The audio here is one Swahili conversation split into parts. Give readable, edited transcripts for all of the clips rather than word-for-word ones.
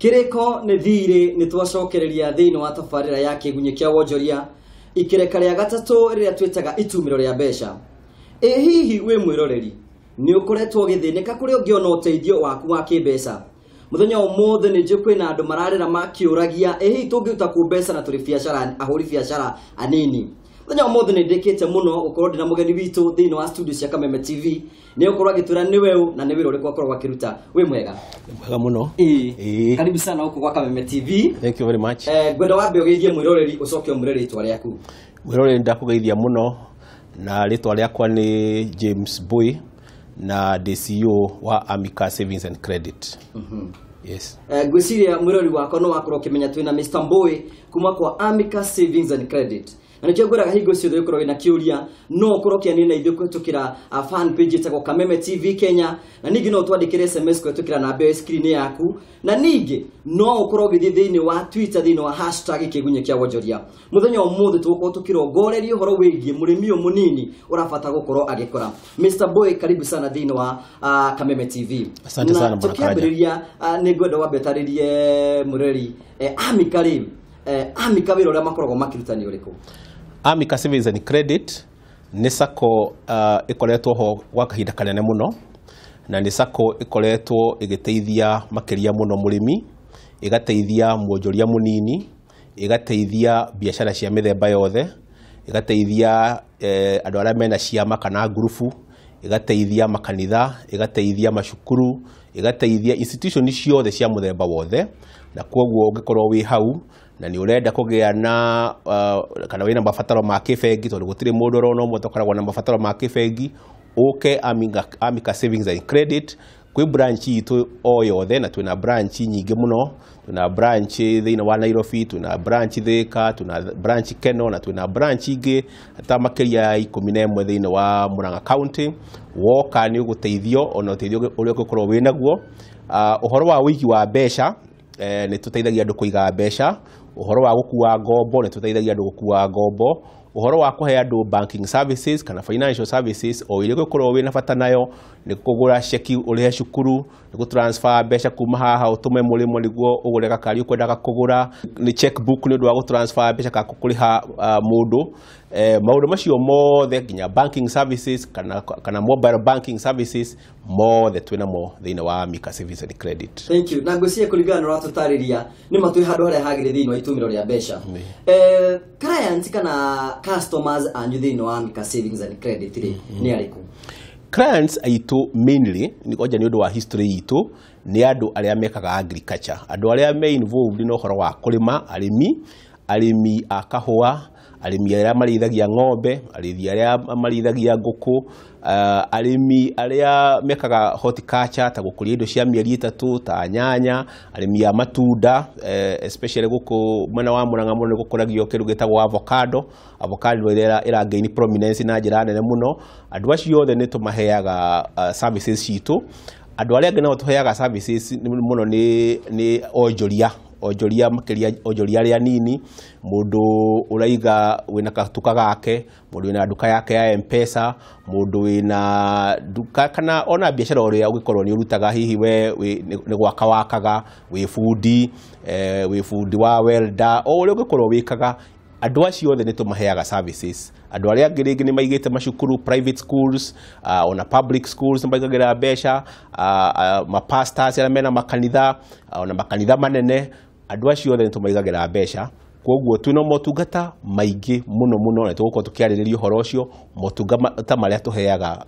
Kireko nĩ thirĩ nĩ twacokereria thĩinĩ wa tabarĩra ya kĩgunyũ kĩa wonjoria ikereka rĩa gatatũ rĩrĩa twĩtaga itumĩro rĩa mbeca. Hihi wĩ mwĩroreri nĩ ũkoretwo gĩthĩnĩka kũrĩa ũngĩona ũteithio waku wa kĩmbeca? Mũthenya ũmũthĩ nĩ njũĩ kwĩna andũ mararĩra makĩũragia hihi tũngĩruta kũ mbeca na tũrĩ biacara ahũri biacara anini. Mũthenya ũmũthĩ nĩ ndĩkĩte mũno gũkorwo ndĩna mũgeni witũ thĩinĩ wa studio cia Kameme TV nĩ ũkorwo agĩtwĩra nĩ weũ na nĩ wĩra ũrĩkũ akoragwo akĩruta. Wĩ mwega? Mwega mũno. Karibu sana huko kwa Kameme TV. Thank you very much. Ngwenda wambe ũgeithie mwĩroreri ũcoke ũmũre rĩtwa rĩaku. Mwĩroreri ndakũgeithia mũno na rĩtwa rĩakwa nĩ James Boy na CEO wa Amica Savings and Credit. Yes. Gwĩciria mwĩroreri wakwa no wakorwo ũkĩmenya twĩna Mr. Boy kuma kwa Amica Savings and Credit. Na nĩkĩo ngwĩraga hingo ciothe ũkorwo wĩna kĩũria no ũkorwo ũkĩania na ithuĩ kũhĩtũkĩra fan page ĩtagwo Kameme TV Kenya, na ningĩ no twandĩkĩre SMS kũhĩtũkĩra namba ya screen yaku, na ningĩ no ũkorwo ũgĩthiĩ thĩinĩ wa Twitter thĩinĩ wa #kĩgunyũ kĩa wonjoria. Mũthenya ũmũthĩ tũgũkorwo tũkĩrongoreria ũhoro wĩgiĩ mũrĩmi ũyũ mũnini ũrabata gũkorwo agĩkora. Mr. Boy, karibu sana thĩinĩ wa Kameme TV. Asante sana bwana Karaja. Tukĩambĩrĩria nĩ ngwenda wambe ũtarĩrie mũrori Amica rĩu Amica wĩra ũrĩa makoragwo makĩruta nĩ ũrĩkũ? Amica Savings and Credit nĩ sacco ĩkoretwo ho gwa kahinda kanene mũno, na nĩ sacco ĩkoretwo ĩgĩteithia makĩria mũno mũrĩmi, ĩgateithia mwonjoria mũnini, ĩgateithia biacara cia mĩthemba yothe, ĩgateithia andũ arĩa mena ciama kana ngurubu, ĩgateithia makanitha, ĩgateithia macukuru, ĩgateithia institution ciothe cia mũthemba wothe. Na kwoguo ũngĩkorwo wĩ hau na nĩ ũrenda kũgĩa na kana wĩna mabataro ma kĩbengi, tondũ gũtirĩ mũndũ ũrona ũmwe ũtakoragwo na mabataro ma kĩbengi, ũke Amica Savings and Credit. Kwĩ branch itũ o yothe, na twĩna branch nyingĩ mũno. Twĩna branch thĩinĩ wa Nairobi, twĩna branch Thika, twĩna branch Keno, na twĩna branch ingĩ ta makĩria ya 11 thĩinĩ wa Murang'a County. Woka nĩ ũgũteithio ona ũteithio ũrĩa ũngĩkorwo wĩ naguo. Ũhoro wa ũigi wa mbeca nĩ tũteithagia andũ kũiga mbeca. Ũhoro wa gũkuua ngombo nĩ tũteithagia andũ gũkuua ngombo. Ũhoro wa kũhe andũ banking services kana financial services o ile gũkorwo wĩ na bata nayo, nĩ kũgũra cheki ũrĩhe cukuru, nĩ gũtransfer mbeca kuma haha ũtũme mũrĩmo nĩguo ũgũre gakari ũkwendaga kũgũra, nĩ checkbook nĩ ũndũ wa gũtransfer mbeca kana kũrĩha mũndũ. Maũndũ macio mothe nginya banking services kana mobile banking services mothe twĩna mo thĩinĩ wa Amica Savings and Credit. Thank you. Na ngwĩciria kũringana na ũratũtarĩria nĩ matwĩ handũ harĩa hagĩrĩ thĩinĩ wa itumĩro rĩa mbeca. Clients kana customers anyu thĩinĩ wa Amica Savings and Credit nĩ arĩkũ? Clients aitũ mainly nĩ kwanja nĩ ũndũ wa history itũ nĩ andũ arĩa mekaga agriculture, andũ arĩa me involved na ũhoro wa kũrĩma, arĩmi a kahũa, arĩmi arĩa marĩithagia ng'ombe, arĩmi arĩa marĩithagia ngũkũ, arĩmi arĩa mekaga horticulture ta gũkũria indo cia mĩeri ĩtatũ ta nyanya, arĩmi a matunda, especially gũkũ mwena wa Murang'a mũno gũkũragio kĩndũ gĩtagwo avocado ĩrĩa ĩragain prominence na njĩra nene mũno. Andũ acio othe nĩ tũmaheaga services citũ. Andũ arĩa angĩ nao tũheaga services mũno nĩ onjoria makĩria onjoria arĩa nini, mũndũ ũraiga wĩna katuka gake, mũndũ wĩna nduka yake ya M-Pesa, mũndũ wĩna nduka kana ona biacara ũrĩa ũgĩkorwo nĩ ũrutaga hihi we nĩ gwaka wakaga, wĩ fundi wa welder, o ũrĩa ũgĩkorwo wĩkaga. Andũ acio othe nĩ tũmaheaga services. Andũ arĩa angĩ rĩngĩ nĩ maigĩte macukuru, private schools, ona public schools nĩ maigagĩra mbeca, mapastors arĩa mena makanitha, ona makanitha manene, andũ acio othe nĩ tũmaigagĩra mbeca. Kwoguo twĩna motungata maingĩ mũno na tũgũkorwo tũkĩarĩrĩria ũhoro ũcio, motungata marĩa tũheaga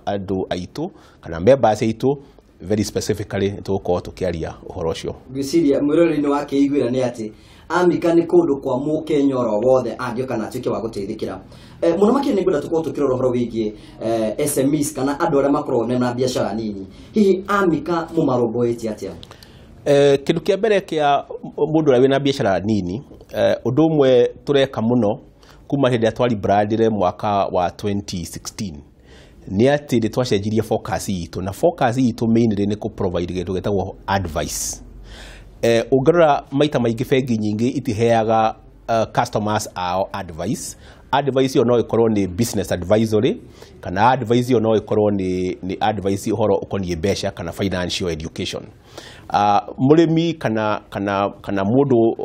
andũ aitũ kana members aitũ very specifically nĩ tũgũkorwo tũkĩaria ũhoro ũcio. Ngwĩciria mwĩroreri-inĩ wa kĩiguĩra nĩ atĩ Amica nĩ kũndũ kwa mũkenya oro wothe angĩoka na atuĩke wa gũteithĩkĩra. Mũno makĩria nĩ ngwenda tũkorwo tũkĩrora ũhoro wĩgiĩ SMEs kana andũ arĩa makoragwo na biacara nini. Hihi Amica mũmarũmbũĩtie atĩa? Kĩndũ kĩa mbere kĩa mũndũ ũrĩa wĩna biacara nini, ũndũ ũmwe tũreka mũno kuma hĩndĩ ĩrĩa twaribrandire mwaka wa 2016 nĩ atĩ nĩ twacenjirie focus itũ, na focus itũ mainly nĩ kũ-provide kĩndũ gĩtagwo advice. Ũngĩrora maita maingĩ bengi nyingĩ itiheaga customers ao advice. advice yo no ikorwo ni business advisory kana advice yo no ikorwo ni advice uhoro ukoniye besha kana financial education. Murimi kana mundu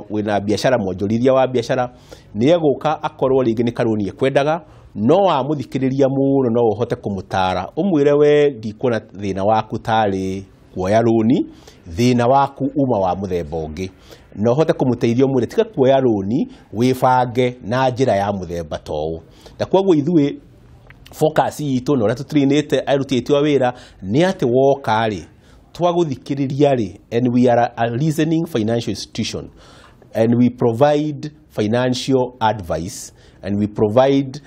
wina biashara mwonjorithia wa biashara ni eguka akorwo ringi ni karuni kwendaga no amuthikiriria muno no uhote kumutara umwire we ndikuona thina waku tari kuoya runi thina waku uma wa muthemba ungi no hote kumuteithia umwire tika kuoya runi wifange na njira ya muthemba toũ na kwoguo ithuĩ focus itu no ratutrinite arutĩtwo wĩra ni ati woka ri twaguthikiriria ri and we are a listening financial institution and we provide financial advice and we provide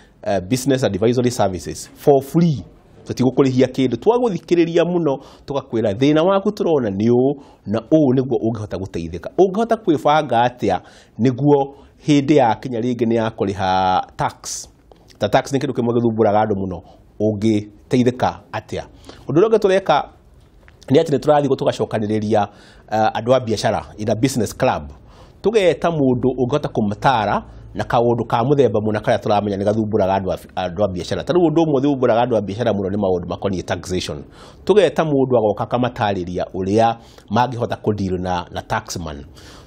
business advisory services for free. Tutigukurihia kindu twaguthikiriria muno tugakwira thina waku turona ni u na u niguo ungihota guteithika ungihota kwibanga atia niguo hindi ya kinya ringi ni yakuriha tax ta tax ni kindu kimwe githumburaga andu muno ungiteithika atia undu uria tureka ni ati ni turathi tugacokaniriria andu a biashara ina business club tugeta mundu ungihota kumutara na kaundu ka muthemba muna karia turamenya ni gathumburaga andu a biashara tari undu umwe thumburaga andu a biashara muno ni maundu makoni taxation tugeta mundu agoka kamatariria uria mangihota kudeal na taxman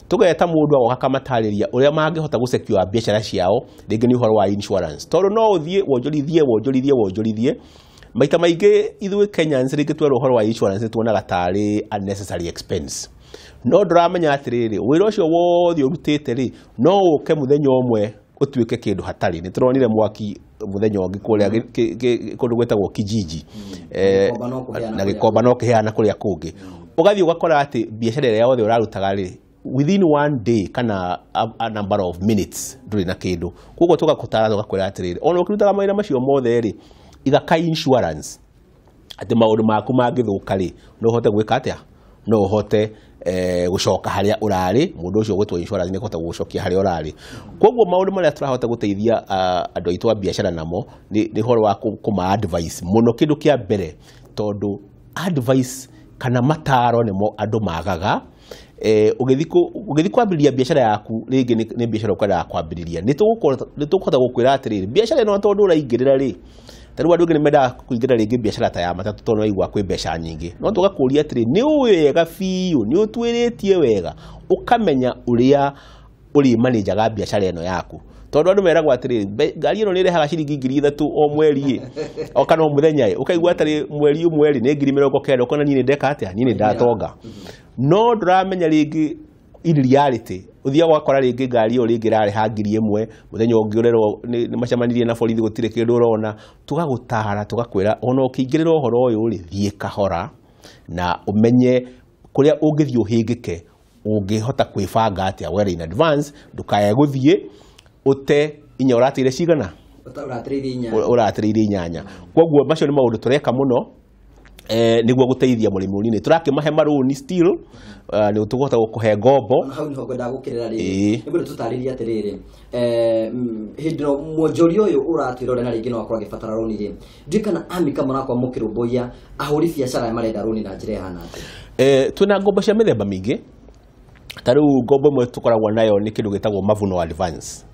tugeta mundu agoka kamatariria uria mangihota gusecure biashara ciao ringi ni uhoro wa insurance tondu no uthie wonjorithie maita maingi ithuĩ Kenyans ringi twero uhoro wa insurance tuonaga tari unnecessary expense no ndramenya atiriri wira ucio wothe urutite ri no uke muthenya umwe utuike kindu hatari ni turonire mwaki muthenya ungi kuria kundu gwetagwo Kijiji na gikomba no kiheana kuria kungi ugathi ugakora ati biashara ĩrĩa yothe urarutaga ri within one day kana a number of minutes nduri na kindu koguo tugakutara tugakwira atiriri ona ukirutaga mawira macio mothe ri igaka insurance ati maundu maku mangithuka ri no hote gwika atia no hote gucoka haria urari mundu ucio gwetwo insurance ni kota gucokia haria urari koguo maundu maria turahota guteithia andu aitu a biashara namo ni horo wa kuma advice muno kindu kia mbere tondu advice kana mataro nimo andu magaga ugithi kwambiriria biashara yaku ringi ni biashara ukwenda kwambiriria ni tukuhota gukwira atiriri biashara ino tondu uraingirira ri taru andu ngi menda kuingira ringi biashara ta ya matatu tono igwa kwi mbeca nyingi no tugakuria atiri ni wega fiu ni utwiritie wega ukamenya uria uri manager ga biashara ino yaku tondu andu meragwa atiri ngari ino ni rehaga ciringi 3,000 o mweri o kana o muthenya ukaigwa atiri mweri umweri ni 70,000 ukona ni ndeka atia ni ndatonga no ndramenya ringi in reality uthia gwakora ringi ngari iyo ringi rari ha 1,000 muthenya ungiurerwo ni macamanirie na borithi gutire kindu urona tugagutara tugakwira ona ukingirira uhoro uyu ri thie kahora na umenye kuria ungithio hingike ungihota kwibanga atia well in advance ndukaye guthie ute inya uratire cigana uratire inyanya koguo macio ni maundu tureka muno niguo guteithia murimi munini turakimahe maruni still ni tugohota gukuhe ngombo hau niho ngwenda gukirira ri niguo tutariria atiriri hindiro mwonjoria uyu uratwirore na ringi no akora gibatara roni ri ndikana amika murakwa mukirumbuia ahuri biashara marenda roni na njira hana ati tuna ngombo cia mithemba mingi taru ngombo mwe tukoragwo nayo ni kindu gitagwo mavuno advance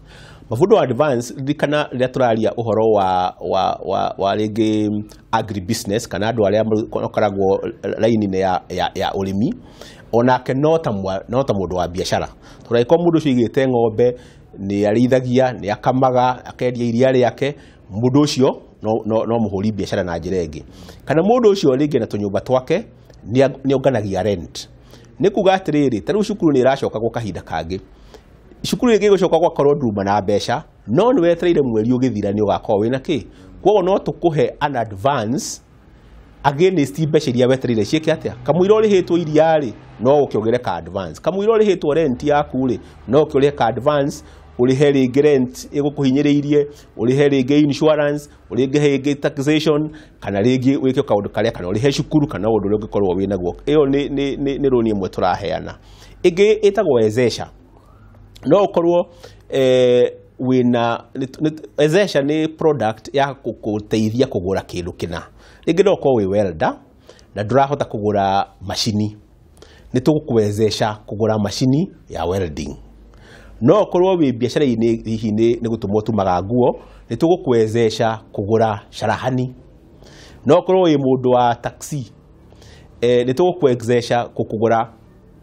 mavuno advance ndikana ria turaria uhoro wa ringi agri business kana andu aria makoragwo line ya urimi onake no ta mundu wa biashara turaiko mundu ucio igite ng'ombe ni arithagia ni akamaga akendia iria riake mundu ucio no muhuri biashara na njira ingi kana mundu ucio ringi na tunyumba twake ni onganagia rent ni kuga atiriri taru cukuru ni iracoka gwa kahinda kangi cukuru ringi gucoka gwa korwo nduma na mbeca no ni wetereire mweri ugithira ni ugakorwo wina ki kwogo no tukuhe an advance against mbeca iria wetereire cieke atia kamwira urihitwo iria ri no ukiogere ka advance kamwira urihitwo rent yaku ri no ukiogere ka advance urihe ringi rent igukuhinyiriirie urihe ringi insurance urihe ringi taxation kana ringi wike kaundu karia kana urihe cukuru kana undu uria ungikorwo wina guo iyo ni roni imwe turaheana ingi itagwo wezesha no ukorwo wina wezesha ni product ya kuteithia kugura kindu kina ringi no ukorwo wi welder na ndurahota kugura machini ni tugukwezesha kugura machini ya welding no korwo wi biacara-ini hihi ni gutumwo tumaga nguo ni tugukwezesha kugura carahani no korwo wi mundu wa taxi ni tugukwezesha kukugura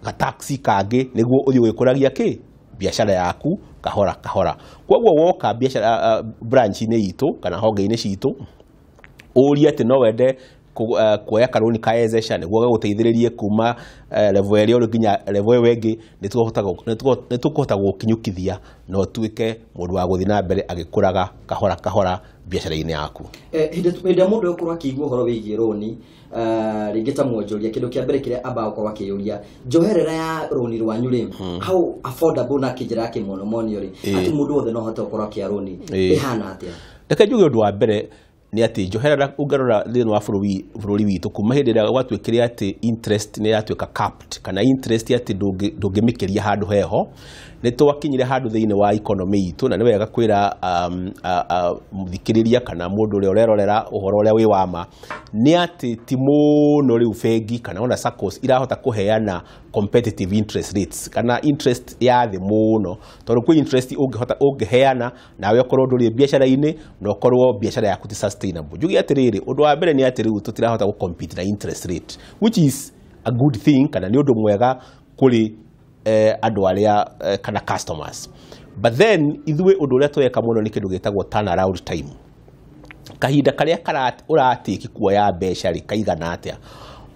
ga taxi kangi niguo uthi gwikuragia ki biacara yaku kahora kahora kwoguo woka biacara branch-ini itu kana honge-ini citu uri ati no wende kuoya karuni kaezesha niguo gaguteithiririe kuma level ĩrĩa uri nginya level ĩyo ĩngĩ nĩ tukuhota gũkinyũkithia no tuĩke mũndũ wa gũthiĩ na mbere agĩkũraga kahora kahora biacara-inĩ yaku. Hĩndĩ mũndũ ũkorwo akĩigua ũhoro wĩgiĩ rũni rĩngĩ ta mwonjoria kĩndũ kĩa mbere kĩrĩa ambaga gũkorwo akĩyũria njoherera ya rũni rwanyu rĩ how affordable na kĩnjĩra kĩmonomonio rĩ atĩ mũndũ wothe no ahote gũkorwo akĩoya rũni ĩhana atĩa? Reke njuge ũndũ wa mbere ni ati njoherera ungarora thĩinĩ wa bũrũri witũ kuma hĩndĩ ĩrĩa gwatuĩkire ati interest nĩ yatuĩka capped kana interest ati ndũngĩmĩkĩria handũ heho nĩ twakinyire handũ thĩinĩ wa economy itũ na nĩ wega kwĩra mũthikĩrĩria kana mũndũ ũrĩa ũrerorera ũhoro ũrĩa wĩ wama nĩ ati ti mũno rĩu bengi kana ona SACCOs irahota kũheana competitive interest rates kana interest ya thĩ mũno tondũ kwĩ interest ũngĩheana nawe ũkorwo ndũrĩ biacara-inĩ na ũkorwo biacara yaku ti sustainable. Njuge atĩrĩrĩ ũndũ wa mbere nĩ atĩ rĩu tũtirahota gũcompete na interest rate which is a good thing kana nĩ ũndũ mwega kũrĩ andũ arĩa kana customers, but then ithuĩ ũndũ ũrĩa tweka mũno nĩ kĩndũ gĩtagwo turnaround time. Kahinda karĩa ũratĩki kuoya mbeca rĩ kaigana atĩa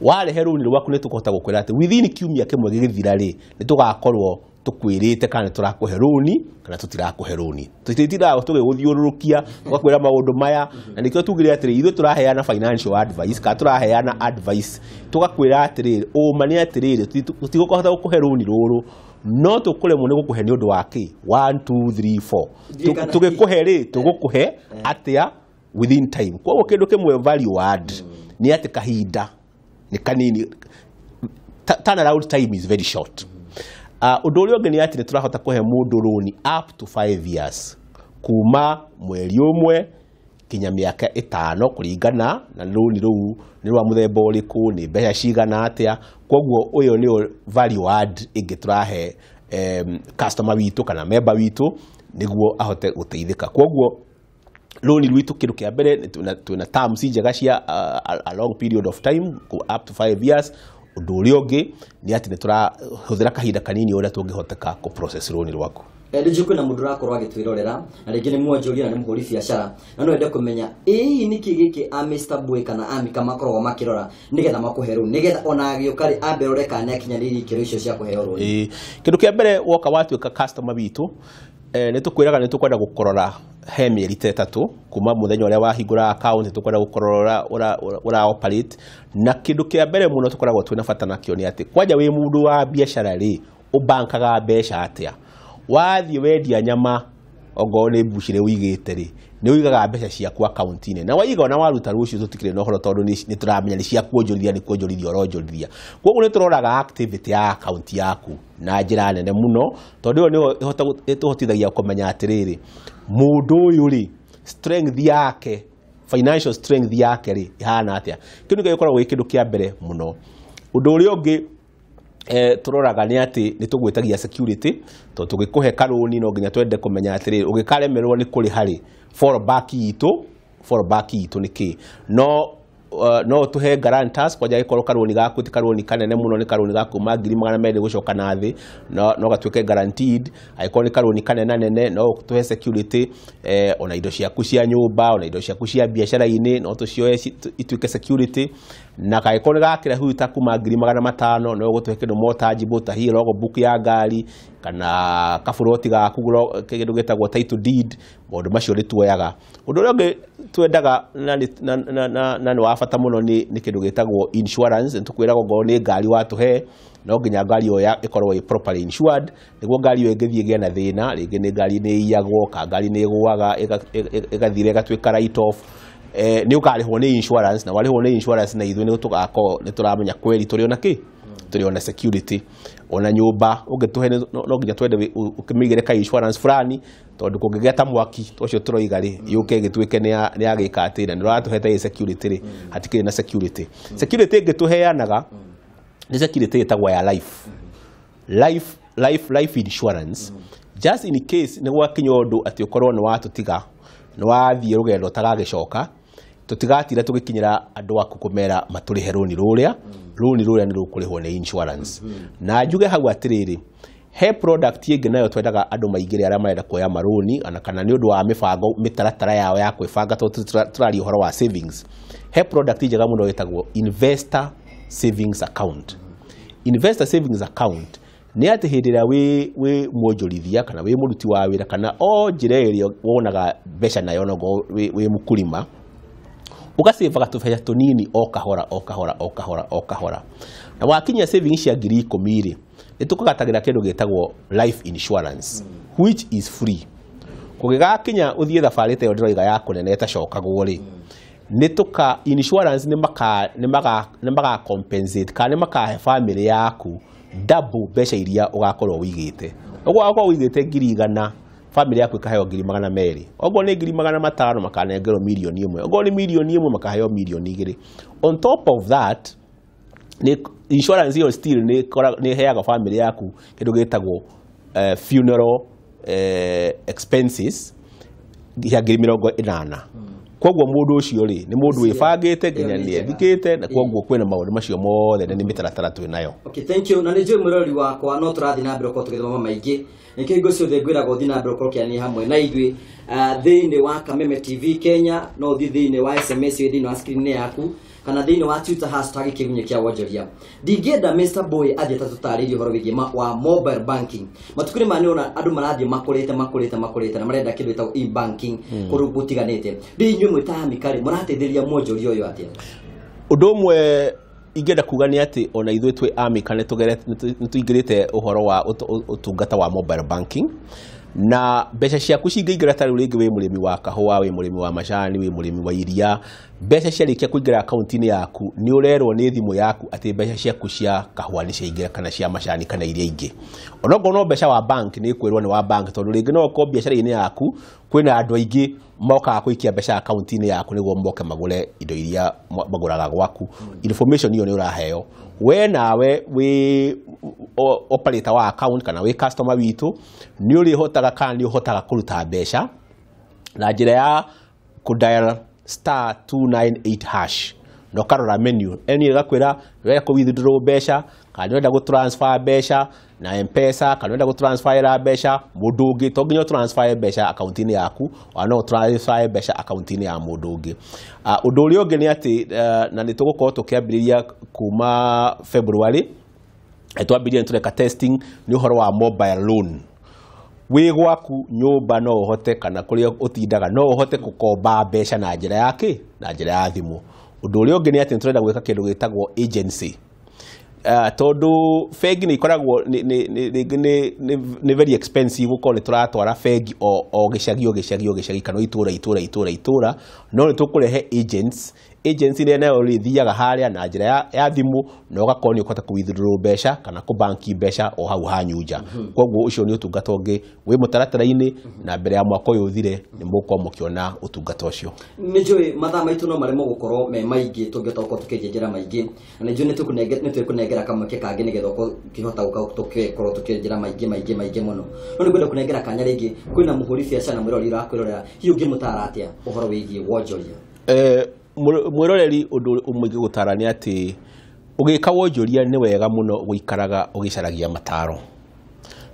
warehe rũni rwaku nĩ tũkũhota gũkwĩra atĩ within kiumia kĩmwe gĩgĩthira rĩ nĩ tũgakorwo tukwirite kana tũrakũhe rũni kana tũtirakũhe rũni tũtitiraga tũgĩgũthiũrũrũkia tũgakwĩra maũndũ maya na nĩkĩo tugire atĩrĩ ithuĩ tũraheana financial advice kana tũraheana advice tũgakwĩra atĩrĩrĩ ũma nĩ atĩrĩrĩ tũtigũkũhota gũkũhe rũni rũrũ no tũkũremwo nĩ gũkũhe nĩ ũndũ wa kĩ 1 2 3 4 tũgĩkũhe rĩ tũgũkũhe atĩa within time. Kwoguo kĩndũ kĩmwe value add nĩ atĩ kahinda nĩ kanini, turnaround time is very short. Ũndũ ũrĩa ũngĩ nĩ atĩ nĩ tũrahota kũhe mũndũ rũni up to 5 years kuma mweri ũmwe kinya mĩaka 5 kũringana na rũni rũu nĩ rwa mũthemba ũrĩkũ nĩ mbeca cigana atĩa. Kwoguo ũyũ nĩ value add ĩngĩ tũrahe customer witũ kana member witũ nĩguo ahote gũteithĩka. Kwoguo rũni rwitũ kĩndũ kĩa mbere twĩna terms njega cia a long period of time up to 5 years. Ũndũ ũrĩa ũngĩ nĩ atĩ nĩ tũrahũthĩra kahinda kanini ũrĩa tũngĩhoteka kũ-process rũni rwaku. Rĩngĩ kwĩna mũndũ ũrakorwo agĩtwĩrorera na rĩngĩ nĩ mwonjoria na nĩ mũhũri biacara na no ende kũmenya ĩ nĩkĩ gĩkĩ Mr. Boy kana Amika makoragwo makĩrora nĩgetha makũhe rũni nĩgetha ona agĩũka rĩ ambe rore kana nĩakinyanĩirie ikĩro icio cia kũheo rũni. Kĩndũ kĩa mbere woka watuĩka customer witũ nĩ tũkwĩraga nĩ tũkwenda gũkorora he mĩeri 3 kuma mũthenya ũrĩa wahingũra account. Nĩ tũkwenda gũkorora ũra operate na kĩndũ kĩa mbere mũno tũkoragwo twĩna bata nakĩo nĩ atĩ kwanja wĩ mũndũ wa biacara rĩ ũbankaga mbeca atĩa. Wathiĩ wendia nyama ongorwo nĩ mbucĩrĩ ũigĩte rĩ nĩ ũigaga mbeca ciaku account-inĩ na waiga ona waruta rũciũ tũtikĩrĩ na ũhoro tondũ nĩ tũramenya nĩ cia kuonjorithia nĩ kuonjorithia ũronjorithia. Kwoguo nĩ tũroraga activity ya account yaku na njĩra nene mũno tondũ ĩyo nĩ tũhotithagia kũmenya atĩrĩrĩ mũndũ ũyũ rĩ strength yake financial strength yake rĩ ihana atĩa. Kĩndũ kĩu gĩkoragwo gĩ kĩndũ kĩa mbere mũno. Ũndũ ũrĩa ũngĩ turoraga nĩ atĩ nĩ tũgwĩtagia security tondũ tũgĩkũhe karũni no nginya twende kũmenya atĩrĩrĩ ũgĩkaremerwo nĩ kũrĩ harĩ fallback itũ nĩ kĩ no tũhe guarantors kwanja gĩkorwo karũni gaku ti karũni kanene mũno nĩ karũni gaku ma 200,000 gũcoka na thĩ no gatuĩke guaranteed. Angĩkorwo nĩ karũni kanene no tũhe security ona indo ciaku cia nyũmba ona indo ciaku cia biacara-inĩ no tũcioe ituĩke security. Na angĩkorwo nĩ gakĩra hihi ta kuma 500,000 no gũtũhe kĩndũ mortgageable ta hihi logbook ya ngari kana kaburoti gaku kĩndũ gĩtagwo title deed. Maũndũ macio nĩ tuoyaga. Ũndũ ũrĩa ũngĩ twendaga na nĩ wa bata mũno nĩ kĩndũ gĩtagwo insurance. Nĩ tũkwĩraga ongorwo nĩ ngari watũhe no nginya ngari ĩyo ĩkorwo ĩ properly insured nĩguo ngari ĩyo ĩngĩthiĩ ĩgĩe na thĩna rĩngĩ nĩ ngari nĩ ĩiyagwo kana ngari nĩ ĩgũaga ĩgathira ĩgatuĩka write off nĩ ũkarĩhwo nĩ insurance na warĩhwo nĩ insurance na ithuĩ nĩ tũramenya kweri tũrĩ ona kĩ tũrĩ ona security. Ona nyũmba ũngĩtũhe no nginya twende ũkĩmĩigĩre ka insurance fulani tondũ kũngĩgĩa ta mwaki ũcio tũroiga rĩ yũke ĩgĩtuĩke nĩ yagĩka atĩ na nĩ ũratũhe ta security rĩ hatikĩrĩ na security. Security ĩngĩ tũheanaga nĩ security ĩtagwo ya life life insurance just in case nĩ gwakinya ũndũ atĩ ũkorwo nĩ watũtiga nĩ wathiĩ rũgendo ũtagagĩcoka tũtigatira tũgĩkinyĩra andũ aku kũmera matũrĩhe rũni rũrĩa nĩ rũkũrĩhwo nĩ insurance na njuge hau atĩrĩrĩ he product ĩngĩ nayo twendaga andũ maingĩ arĩa marenda kuoya marũni kana nĩ ũndũ wa mĩbango mĩtaratara yao ya kwĩbanga tũraria ũhoro wa savings he product njega mũno ĩtagwo investor savings account. Investor savings account nĩ atĩ hĩndĩ ĩrĩa wĩ mwonjorithia kana wĩ mũruti wa wĩra kana o njĩra ĩrĩa wonaga mbeca nayo nogo wĩ mũkulima ũgacevaga tũbeca tũnini o kahora na wakinya savings cia 10,000 nĩ tũkagatagĩra kĩndũ gĩtagwo life insurance which is free. Kũgĩgakinya ũthiĩ thabarĩ ta ĩyo ndĩroiga ya kũnene ĩtacokagwo rĩ nĩ tũka insurance nĩ maga compensate kana nĩ makahe family yaku double mbeca iria ũgakorwo wĩigĩte. Ũguo wakorwo wĩigĩte 100,000 family yaku ĩkaheo 200,000. Ũguo nĩ 500,000 makanengerwo 1,000,000. Ũguo nĩ 1,000,000 makaheo 2,200,000. On top of that insurance hiyo still nĩ heaga family yaku kĩndũ gĩtagwo funeral expenses ya 80,000. Koguo mũndũ ũcio rĩ nĩ mũndũ wĩbangĩte nginya nĩ ethikĩte na koguo kwĩna maũndũ macio mothe na nĩ mĩtaratara twĩ nayo. Okay, thank you. Na nĩ njũĩ mũrori wakwa no tũrathiĩ na mbere ũkorwo tũgĩthoma maingĩ nĩkĩo hingo ciothe ngwĩraga ũthiĩ na mbere ũkorwo ũkĩania hamwe na ithuĩ thĩinĩ wa Kameme TV Kenya no ũthiĩ thĩinĩ wa SMS thĩinĩ wa screen yaku kana thĩinĩ wa Twitter hashtag kĩgunyũ kĩa wonjoria. Ndingĩenda Mr Boy athiĩ tatũtarĩrie ũhoro wĩgiĩ wa mobile banking. Matukũ-inĩ maya nĩona andũ marathiĩ makũrĩte na marenda kĩndũ gĩtagwo e-banking kũndũ gũtiganĩte. Inyuĩ mwĩ ta amikarĩ mũrateithĩrĩria mwonjoria ũyũ atĩa? Ũndũ ũmwe ingĩenda kuga nĩ atĩ ona ithuĩ twĩ amika nĩ tũingĩrĩte ũhoro wa ũtungata wa mobile banking na mbeca ciaku cingĩingĩra ta rĩu rĩngĩ wĩ mũrĩmi wa kahũa wĩ mũrĩmi wa macani wĩ mũrĩmi wa iria mbeca ciarĩkia kũingĩra akaunti-inĩ yaku nĩ ũrerwo nĩ thimũ yaku atĩ mbeca ciaku cia kahũa nĩ ciaingĩra kana cia macani kana iria ingĩ. Onokorwo no mbeca wa bank nĩ kwĩrwo nĩ wa bank tondũ rĩngĩ no ũkorwo biacara-inĩ yaku kwĩna andũ aingĩ mokaga gũikia mbeca akaunti-inĩ yaku nĩguo moke magũre indo iria magũraga gwaku. Information iyo nĩ ũraheo we nawe wĩ operator wa account kana wĩ customer witũ nĩ ũrĩhotaga kana nĩ ũhotaga kũruta mbeca na njĩra ya kũdial *298# no karora menu eni ĩgakwĩra wega kũ withdraw mbeca kana nĩwenda gũtransfer mbeca na M-Pesa kana nĩwenda gũtransfer mbeca mũndũ ũngĩ to nginya transfer mbeca akaunti-inĩ yaku o no transfer mbeca akaunti-inĩ ya mũndũ ũngĩ. Ũndũ ũrĩa ũngĩ nĩ atĩ na nĩ tũgũkorwo tũkĩambĩrĩria kuma February twambĩrĩria nĩ tũreka testing nĩ ũhoro wa mobile loan. Wĩ gwaku nyũmba no ũhote kana kũrĩa ũtindaga no ũhote gũkomba mbeca na njĩra yake na njĩra ya thimũ. Ũndũ ũrĩa ũngĩ nĩ atĩ tũrenda gwĩka kĩndũ gĩtagwo agency. Tondũ bengi nĩ ikoragwo nĩ very expensive gũkorwo nĩ tũratwara bengi o gĩcagi kana itũra no nĩ tũkũrehe agents. Agency nĩ nayo rĩthiaga harĩa na njĩra ya thimũ na ũgakorwo nĩ ũkũhota kũ-withdraw mbeca kana kũ-banki mbeca o hau hanyu nja. Koguo ũcio nĩ ũtungata ũngĩ wĩ mũtaratara-inĩ na mbere ya mwaka ũyũ ũthire nĩ mũgũkorwo mũkĩona ũtungata ũcio. Nĩ njũĩ mathaa maitũ no maremwo gũkorwo me maingĩ tũngĩhota gũkorwo tũkĩenja njĩra maingĩ na nĩ njũĩ nĩ twĩkũnengera kamweke kangĩ nĩgetha ũkĩhota gũkorwo tũkĩenja njĩra maingĩ mũno. No nĩ kwenda kũnengera kanya rĩngĩ kwĩna mũhũri biacara mwĩroreri ũrakwĩrorera hihi ũngĩmũtara atĩa ũhoro wĩgiĩ wonjoria? Mwĩroreri ũndũ ũmwe ingĩgũtara nĩ atĩ ũgĩka wonjoria nĩ wega mũno gũikaraga ũgĩcaragia mataro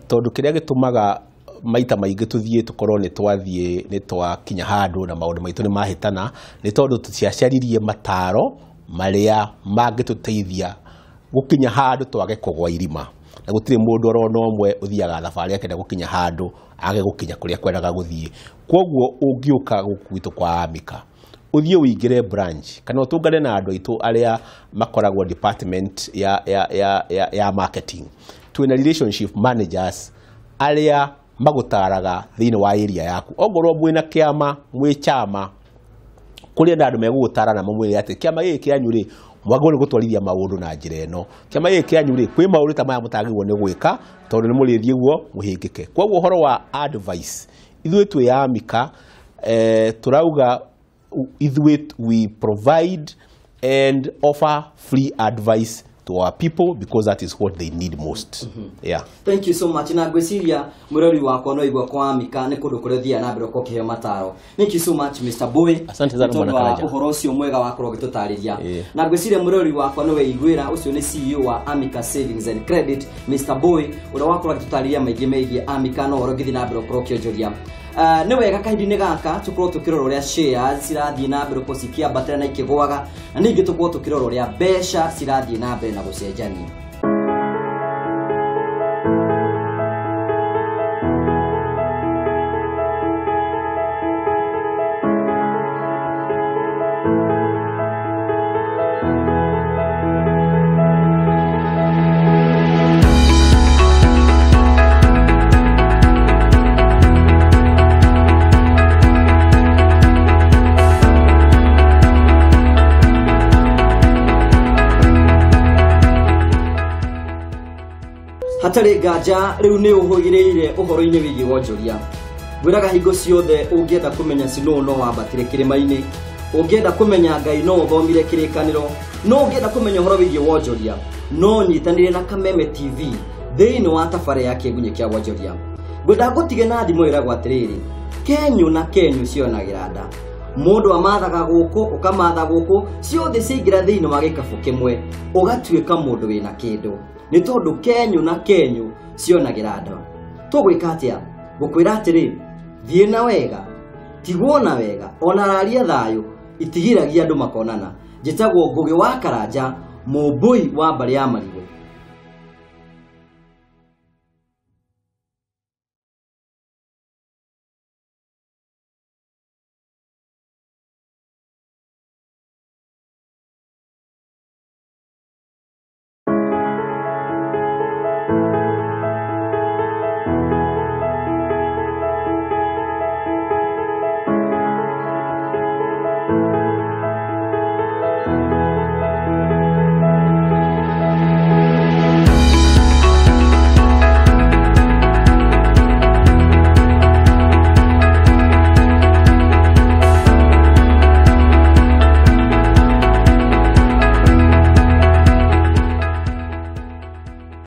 tondũ kĩrĩa gĩtũmaga maita maingĩ tũthiĩ tũkorwo nĩ twakinya handũ na maũndũ maitũ nĩ mahĩtana nĩ tondũ tũtiacaririe mataro marĩa mangĩtũteithia gũkinya handũ twage kũgwa irima na gũtirĩ mũndũ orona ũmwe ũthiaga thabarĩ akĩenda gũkinya handũ age gũkinya kũrĩa kwendaga gũthiĩ. Koguo ũngĩũka gũkũ gwitũ kwa Amika ũthiĩ ũingĩre branch kana ũtũngane na andũ aitũ arĩa makoragwo department ya marketing. Twĩna relationship managers arĩa magũtaraga thĩinĩ wa area yaku. Ongorwo mwĩna kĩama mwĩ chama kũrĩa na andũ megũgũtara na mamwĩre atĩ kĩama gĩkĩ kĩanyu rĩ mwagĩrĩirwo nĩ gũtwarithia maũndũ na njĩra ĩno. Kĩama gĩkĩ kĩanyu rĩ kwĩ maũndũ ta maya mũtagĩrĩirwo nĩ gwĩka tondũ nĩ mũrĩthiĩ guo mũhĩngĩke. Koguo ũhoro wa advice ithuĩ twĩ Amika tũrauga we provide and offer free advice to our people, because that is what they need most. Yeah. Thank you so much. Na gweciria murori wakwa no igwa kwa Amika ni kundu kurethia na mbere ko kiheo mataro. Thank you so much Mr. Boy. Asante sana mwana Karaja. Uhoro ucio mwega wakorwo gitutariria. Na gweciria murori wakwa no weigwira ucio ni CEO wa Amika Savings and Credit, Mr. Boy, ura wakorwo gitutariria maigi meigi Amika no horo githi na mbere ko kionjoria. Ni wega kahindi-ini gaka tukorwo tukirora uria shares cirathie na mbere ko cikiambatira na ikigwaga, na ningi tukorwo tukirora uria mbeca cirathie na mbere na gucenjania. Hatari gaja riu ni uhogireire uhoro-ini wigi wonjoria. Gwiraga hingo ciothe ungienda kumenya sino no wambatire kirima-ini, ungienda kumenya Ngai no uthomire kirikaniro, no ungienda kumenya uhoro wigi wonjoria, no nyitanire na Kameme TV thiini wa tafari ya kiegunye kia wonjoria. Gwenda gutige na thimo iragwa atiriri, Kenyu na Kenyu cionagira nda. Mundu amathaga guku ukamatha guku, ciothe ciingira thiini wa gikabu kimwe, ugatuika mundu wina kindu. Ni tondu Kenyu na Kenyu cionagira nda. Tugwika atia? Gukwira atiri, thie na wega, tigwona wega, ona raria thayo, itigiragia andu makonana. Njitagwo Ngugi wa Karanja, Mumbui wa mbari ya Marigu.